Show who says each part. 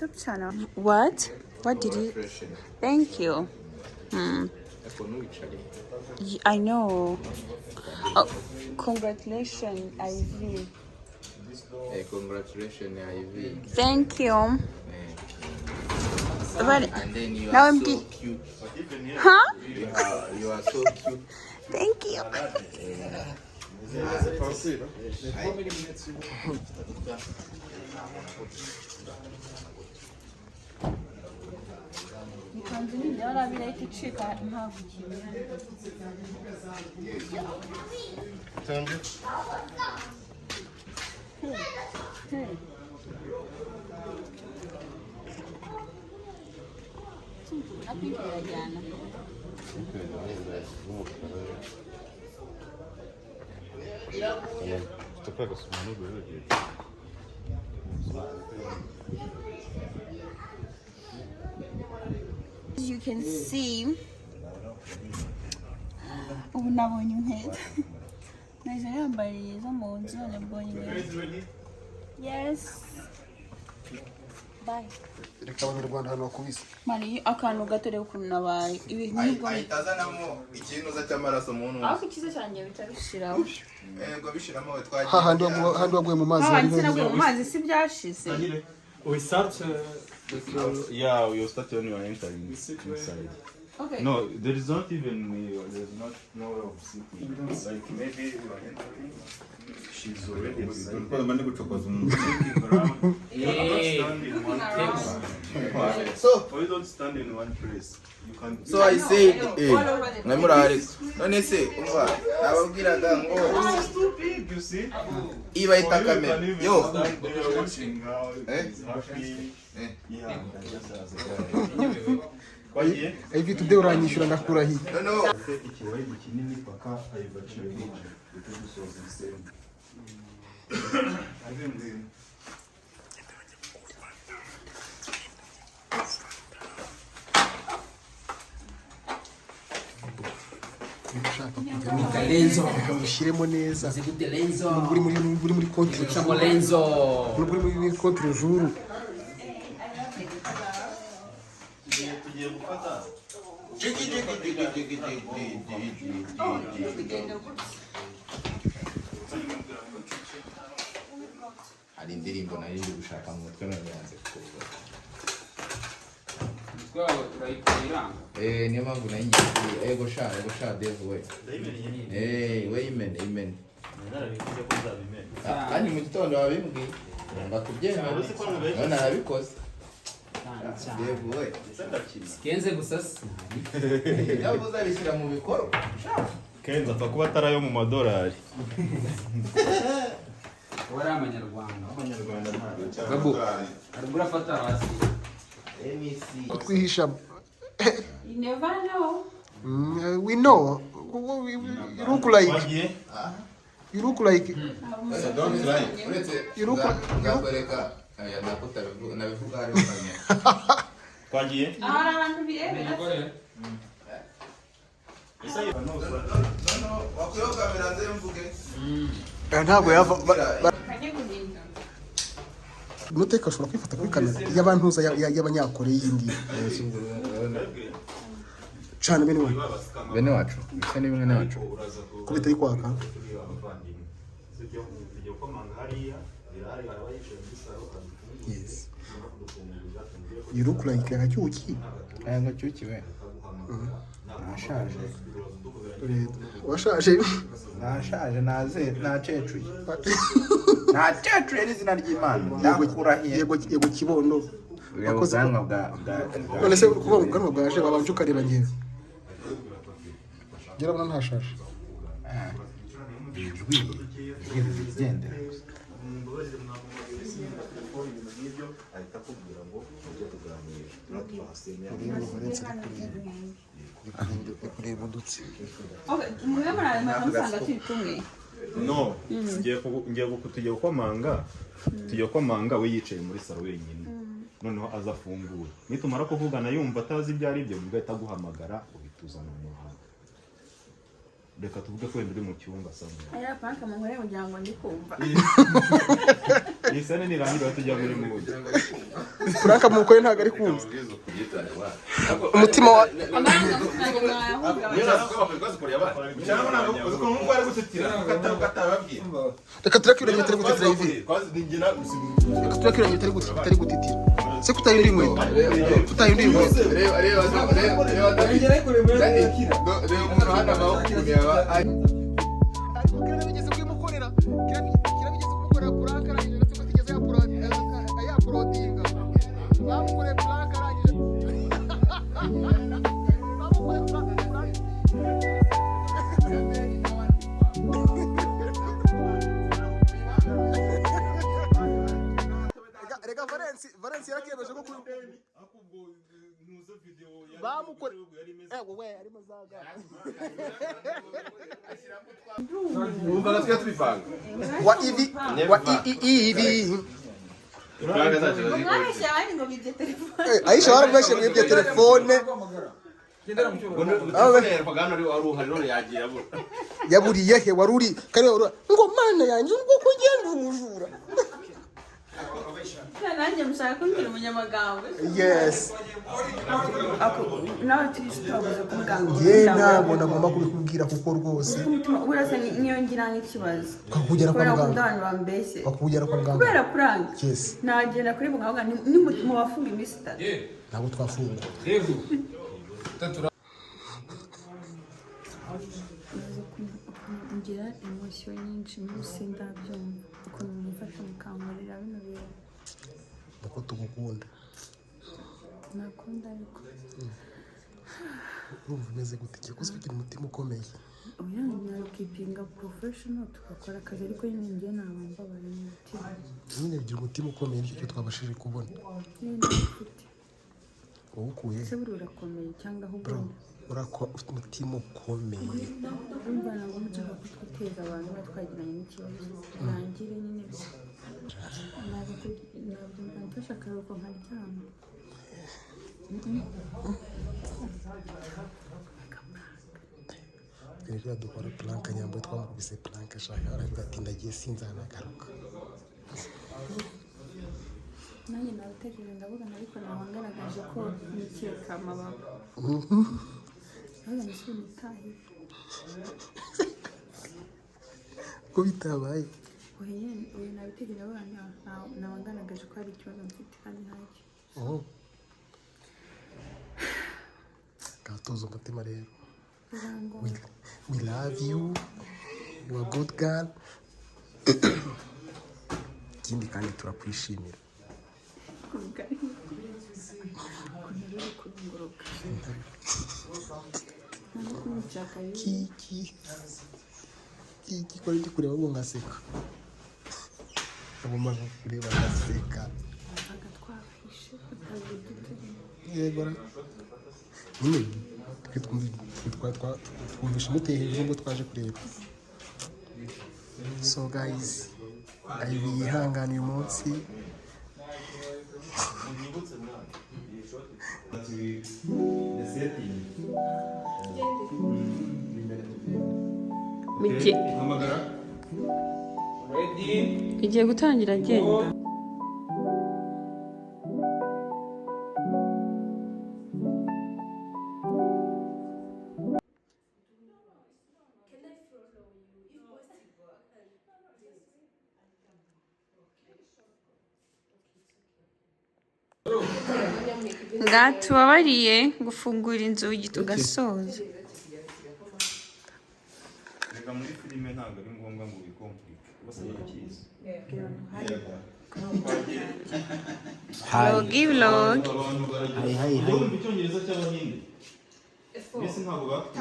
Speaker 1: YouTube channel. What? What did you? Thank you. I know. Oh, congratulations, Ivy.
Speaker 2: Congratulations, Ivy.
Speaker 1: Thank you.
Speaker 2: And then you are so cute.
Speaker 1: Huh?
Speaker 2: You are so cute.
Speaker 1: Thank you. As you can see, nabonye inkweto nahise yambariye izo mu nzu none mbonye inkweto. Yes. Bye.
Speaker 3: Reka abanyarwanda hano bakubise
Speaker 1: Mari akantu gato rero ukuntu nabaye ibintu nibwo
Speaker 2: ayitazanamo ikintu za cyamaraso muntu
Speaker 1: aho kiza cyane bitabishiraho
Speaker 2: ngo bishiramo we twagiye
Speaker 3: hahandi waguye mu mazi
Speaker 1: naguye mu mazi si byashize.
Speaker 4: We start yeah, we start when you are entering inside.
Speaker 1: Okay.
Speaker 4: No, there is not even there's not no way of sitting. Like maybe you are entering. She's already sitting around. So you don't stand in one place. You can.
Speaker 2: So I said, namurare none se umva nababwiraga ngo
Speaker 4: Stupid, you see?
Speaker 2: iba itakame yo
Speaker 4: Watching how it's happy. Yeah, just as a guy.
Speaker 3: Ivy today uranyishyura ndakurahiye
Speaker 2: no
Speaker 4: Ikibaye kinini paka ayibacira n'icyo bitudusoza isembe.
Speaker 5: Lenzo.
Speaker 3: ushyiremo neza
Speaker 5: Zigute Lenzo.
Speaker 3: uri muri konti
Speaker 5: Chamo Lenzo.
Speaker 3: uri muri konti juru
Speaker 4: Tugiye gufata
Speaker 2: hari indirimbo nari ndi gushaka mu mutwe none yanze kuvuga niyo mpamvu nayo ngiye ego sha devu we we amen kandi mu gitondo wabimbwiye ndakubyemera none arabikoze devu we
Speaker 5: Kenze gusasa.
Speaker 2: yavuze abishyira mu bikorwa
Speaker 4: Kenza apfa kuba atari ayo mu madolari.
Speaker 5: Wari amanyarwanda.
Speaker 4: Abanyarwanda ntabwo
Speaker 5: Babu. Arugura fata hasi.
Speaker 3: twihisha
Speaker 1: You never know.
Speaker 3: we know you look like
Speaker 2: don't try uretse
Speaker 3: Iruka-
Speaker 2: nabivuga hari umwanya
Speaker 4: twagiye.
Speaker 1: Hari abantu birebera.
Speaker 2: wakwiho kamera nze mvuge
Speaker 3: ntabwo yava
Speaker 1: Kajye guhinda.
Speaker 3: nuteka ashobora kwifata kuri kamera y'abantuza y'abanyakoreya yindi cyane
Speaker 2: bene wacu bisa n'ibimwe n'abacu
Speaker 3: ko bitari kwaka yes you look like agacyuki
Speaker 2: aya ngacyuki we nashaje
Speaker 3: washaje
Speaker 2: nashaje nacecuye nacecuye n'izina ry'Imana ndakurahiye
Speaker 3: yego kibondo
Speaker 2: wakoze ubwanwa bwa
Speaker 3: none se kuba mu bwanwa bwaje babanje ukareba ngewe gerabona ntashaje
Speaker 2: ijwi rigendera kureba udutsi
Speaker 1: Mwe murabona musanga turi kumwe.
Speaker 4: No, tugiye gukomanga we yicaye muri salo wenyine. Noneho aza afungura. Nitumara kuvugana yumva atazi ibyo ari byo ugahita guhamagara ubituzana mu muhanda. Reka tuvuge ko wenda uri mu cyumba samwe.
Speaker 1: Aya panka mu nkore kugira ngo ndi kumva.
Speaker 4: iyi sene nirangira tujya muri mugi
Speaker 3: Frank mukore ntago ari kumva umutima wa reka turakira metero gutitira hivi reka turakira metero gutitira se kutayindi inkweto kutayindi inkweto kirabigeze kwimukorera kirabigeze kumukorera Frank arangije ndetse ko tigeze ya prodinga bamukore Frank arangije bamukore Frank rega Valence yarakemeje ko bamukore we ari mazaga
Speaker 2: Umva natwe tubivanga.
Speaker 3: wa ivi Aisha warabashe mu bya telefone yaburiye he waruri kare ngo mana yanjye ubwo kugenda umujura
Speaker 1: nanjye mushaka kumbwira umunyamagambo.
Speaker 3: yes
Speaker 1: nawe tubishobora kumuganga
Speaker 3: ye ntabwo nagomba kubikubwira kuko rwose
Speaker 1: urasa niyo ngira nk'ikibazo
Speaker 3: kakugera kwa muganga
Speaker 1: abantu bambeshye
Speaker 3: bakugera kwa muganga
Speaker 1: kubera prank
Speaker 3: yes
Speaker 1: nagenda kuri muganga ni mu bafunga iminsi 3
Speaker 3: ntabwo twafunga
Speaker 1: ngira emotion nyinshi n'ubusi ndabyumva ukuntu mufasha mukamurira bino bintu
Speaker 3: nuko tugukunda
Speaker 1: nakunda ariko
Speaker 3: urumva umeze gute kikuze kugira umutima ukomeye
Speaker 1: oya nakipinga professional tugakora akazi ariko nyine ngiye nabamba bari mu mutima
Speaker 3: nyine ugira umutima ukomeye nicyo twabashije kubona wowe ukuye
Speaker 1: se buri urakomeye cyangwa ahubwo
Speaker 3: ufite umutima ukomeye
Speaker 1: urumva ntabwo mushaka kutwiteza abantu batwagiranye n'ikibazo urangire nyine ntabwo mfashe akaruhuko nkaryama
Speaker 3: rero dukora plank nyambo twamukubise plank ashaka aravuga ati ndagiye sinzanagaruka
Speaker 1: nanjye nabategereje ndavuga ariko nabangaragaje ko nikeka amababa ntabwo nasubiye itahi
Speaker 3: ko bitabaye
Speaker 1: oya nabitegereje abana nabangaragaje ko hari ikibazo mfite kandi ntacyo
Speaker 3: gatoza umutima rero we love you you are good girl ikindi kandi turakwishimira kiki ko ndi kureba ngo ngaseka agomba kureba ngaseka yego nyine twumvisha umuteye hejuru ngo twaje kureba so guys ayihangana uyu munsi
Speaker 1: igiye gutangira agenda tubabariye gufungura inzugi tugasoza
Speaker 4: reka muri filime ntabwo ari ngombwa ngo bikomplike bose barakizi
Speaker 1: vlog
Speaker 4: icyongereza cy'abahinde mbese ntabwo bafite